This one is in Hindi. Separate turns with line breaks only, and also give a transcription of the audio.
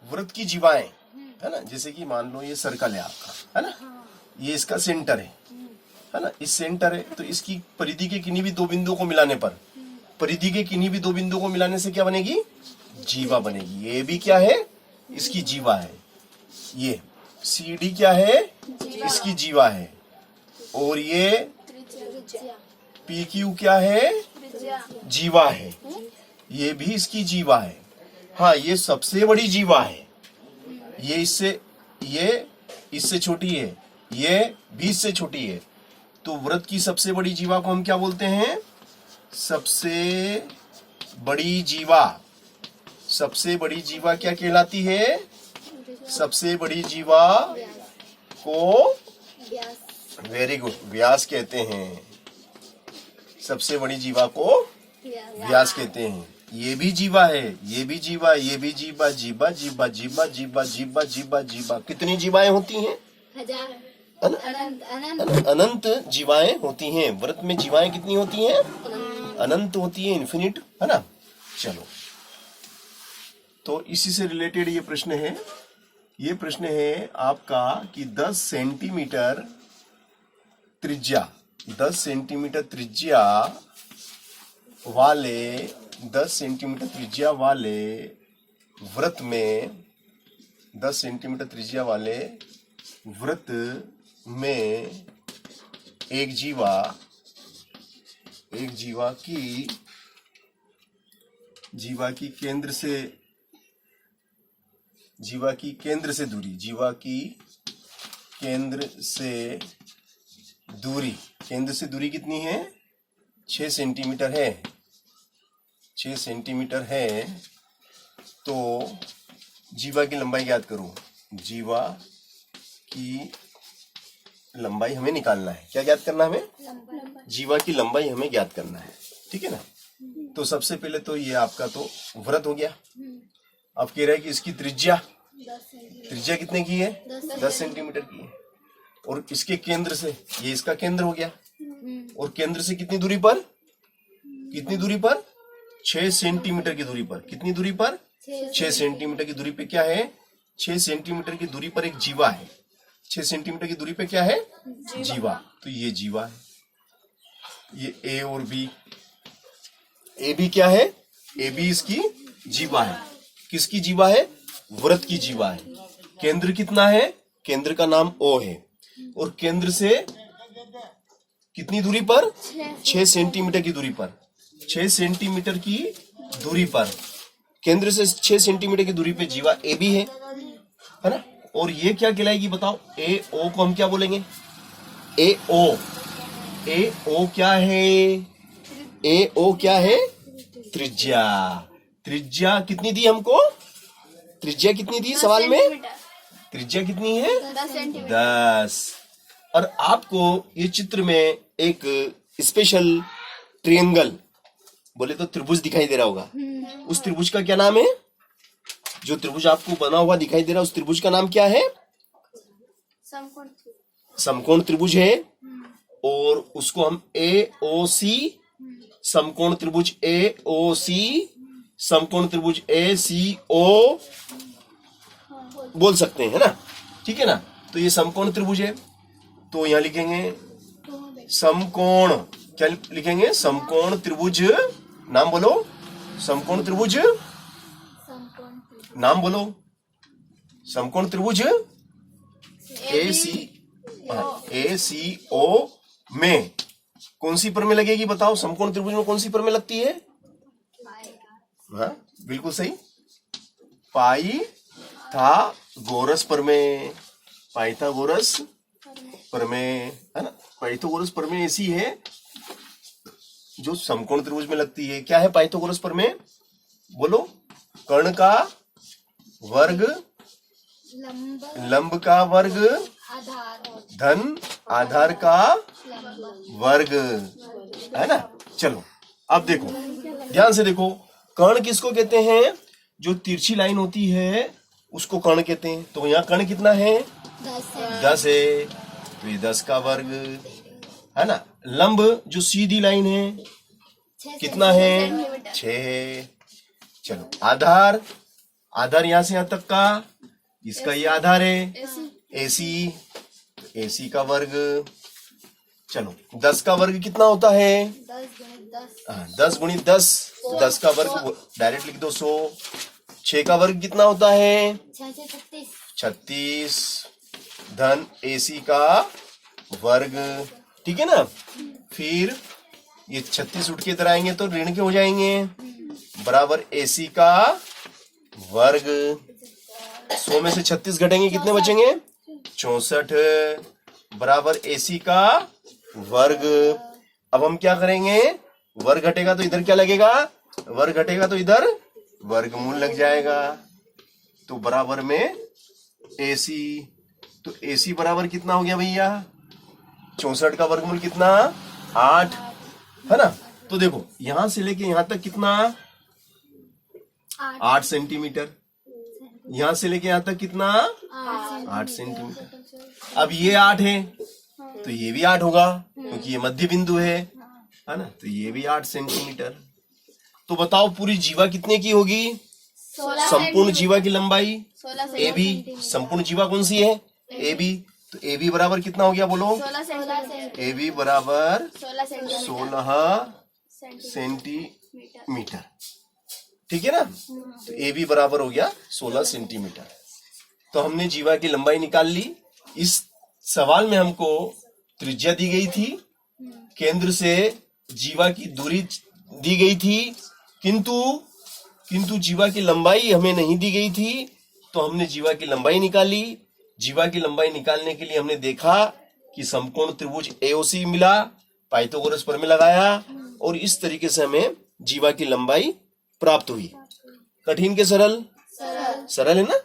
वृत्त की जीवाएं है ना, जैसे कि मान लो ये सर्कल है आपका, है ना, ये इसका सेंटर है ना, इस सेंटर है, तो इसकी परिधि के किन्हीं भी दो बिंदुओं को मिलाने पर, परिधि के किन्हीं भी दो बिंदुओं को मिलाने से क्या बनेगी, जीवा बनेगी। ये भी क्या है, इसकी जीवा है। ये सी डी क्या है, इसकी जीवा है। और ये पी क्यू क्या है, जीवा है। ये भी इसकी जीवा है। हाँ, ये सबसे बड़ी जीवा है। ये इससे छोटी है, ये भी इससे छोटी है। तो वृत्त की सबसे बड़ी जीवा को हम क्या बोलते हैं, सबसे बड़ी जीवा। सबसे बड़ी जीवा क्या कहलाती है, सबसे बड़ी जीवा को वेरी गुड व्यास कहते हैं। सबसे बड़ी जीवा को व्यास कहते हैं। ये भी जीवा है, ये भी जीवा, ये भी जीवा, जीवा जीवा जीवा जीवा जीवा जीवा जीवा। कितनी जीवाएं होती हैं, अनंत जीवाएं होती हैं। व्रत में जीवाएं कितनी होती हैं, अनंत होती है, इन्फिनिट, है ना। चलो, तो इसी से रिलेटेड ये प्रश्न है। ये प्रश्न है आपका कि 10 सेंटीमीटर त्रिज्या, 10 सेंटीमीटर त्रिज्या वाले 10 सेंटीमीटर त्रिज्या वाले वृत्त में 10 सेंटीमीटर त्रिज्या वाले वृत्त में एक जीवा की केंद्र से दूरी कितनी है, 6 सेंटीमीटर है। 6 सेंटीमीटर है। तो जीवा की लंबाई ज्ञात करो। जीवा की लंबाई हमें निकालना है। क्या ज्ञात करना है हमें, जीवा की लंबाई हमें ज्ञात करना है। ठीक है ना। तो सबसे पहले तो ये आपका तो वृत्त हो गया। अब कह रहा है कि इसकी त्रिज्या कितने की है, 10 सेंटीमीटर की है। और इसके केंद्र से, ये इसका केंद्र हो गया, और केंद्र से कितनी दूरी पर 6 सेंटीमीटर की दूरी पर। कितनी दूरी पर, 6 सेंटीमीटर की दूरी पे क्या है, 6 सेंटीमीटर की दूरी पर एक जीवा है। 6 सेंटीमीटर की दूरी पे क्या है, जीवा। तो ये जीवा है। ये ए और बी, ए बी क्या है, ए बी इसकी जीवा है। किसकी जीवा है, वृत्त की जीवा है। केंद्र कितना है, केंद्र का नाम O है। और केंद्र से कितनी दूरी पर, 6 सेंटीमीटर की दूरी पर। 6 सेंटीमीटर की दूरी पर, केंद्र से 6 सेंटीमीटर की दूरी पे जीवा ए बी है ना। और ये क्या कहलाएगी बताओ, ए ओ को हम क्या बोलेंगे, ए ओ क्या है, ए ओ क्या है, त्रिज्या। त्रिज्या कितनी दी हमको, त्रिज्या कितनी दी सवाल में, त्रिज्या कितनी है, 10। और आपको ये चित्र में एक स्पेशल ट्रायंगल, बोले तो त्रिभुज दिखाई दे रहा होगा। उस त्रिभुज का क्या नाम है, जो त्रिभुज आपको बना हुआ दिखाई दे रहा है, उस त्रिभुज का नाम क्या है, समकोण त्रिभुज है। और उसको हम AOC, समकोण त्रिभुज AOC, समकोण त्रिभुज ACO बोल सकते हैं, है ना। ठीक है ना। तो ये समकोण त्रिभुज है। तो यहां लिखेंगे समकोण, क्या लिखेंगे, समकोण त्रिभुज। नाम बोलो, समकोण त्रिभुज, नाम बोलो, समकोण त्रिभुज ACO में कौन सी प्रमेय लगेगी बताओ, समकोण त्रिभुज में कौन सी प्रमेय लगती है, हाँ बिल्कुल सही, पाइथागोरस प्रमेय। पाइथागोरस प्रमेय है ना। पाइथागोरस प्रमेय ऐसी है जो समकोण त्रिभुज में लगती है। क्या है पाइथागोरस प्रमेय, बोलो, कर्ण का वर्ग लंब का वर्ग धन आधार का वर्ग, है ना। चलो अब देखो, ध्यान से देखो, कर्ण किसको कहते हैं, जो तिरछी लाइन होती है उसको कर्ण कहते हैं। तो यहाँ कर्ण कितना है, 10 है। तो ये 10 का वर्ग, है ना। लंब जो सीधी लाइन है कितना है, 6 है। चलो आधार, आधार यहां से यहां तक का, इसका ये आधार है AC, AC का वर्ग। चलो 10 का वर्ग कितना होता है? 10 गुणित 10, 10 का वर्ग डायरेक्ट लिख दो 100। 6 का वर्ग कितना होता है? 36 धन AC का वर्ग, ठीक है ना। फिर ये 36 उठ के इधर आएंगे तो ऋण के हो जाएंगे, बराबर AC का वर्ग। 100 में से 36 घटेंगे, कितने बचेंगे? 64 बराबर AC का वर्ग। अब हम क्या करेंगे? वर्ग घटेगा तो इधर क्या लगेगा? वर्ग घटेगा तो इधर वर्गमूल लग जाएगा, तो बराबर में AC। तो AC बराबर कितना हो गया भैया? 64 का वर्गमूल कितना? 8, है ना। तो देखो यहां से लेके यहां तक कितना? 8 सेंटीमीटर। यहां से लेके यहां तक कितना? 8 सेंटीमीटर। अब ये 8 है तो ये भी 8 होगा, क्योंकि ये मध्य बिंदु है ना। तो ये भी 8 सेंटीमीटर। तो बताओ पूरी जीवा कितने की होगी? संपूर्ण जीवा की लंबाई AB, संपूर्ण जीवा कौन सी है? AB। तो AB बराबर कितना हो गया बोलो? AB बराबर 16 सेंटीमीटर, ठीक है ना। तो AB बराबर हो गया 16 सेंटीमीटर। तो हमने जीवा की लंबाई निकाल ली। इस सवाल में हमको त्रिज्या दी गई थी, केंद्र से जीवा की दूरी दी गई थी, किंतु जीवा की लंबाई हमें नहीं दी गई थी। तो हमने जीवा की लंबाई निकाली। जीवा की लंबाई निकालने के लिए हमने देखा कि समकोण त्रिभुज AOC मिला, पाइथागोरस प्रमेय लगाया और इस तरीके से हमें जीवा की लंबाई प्राप्त हुई। कठिन के सरल? सरल है ना।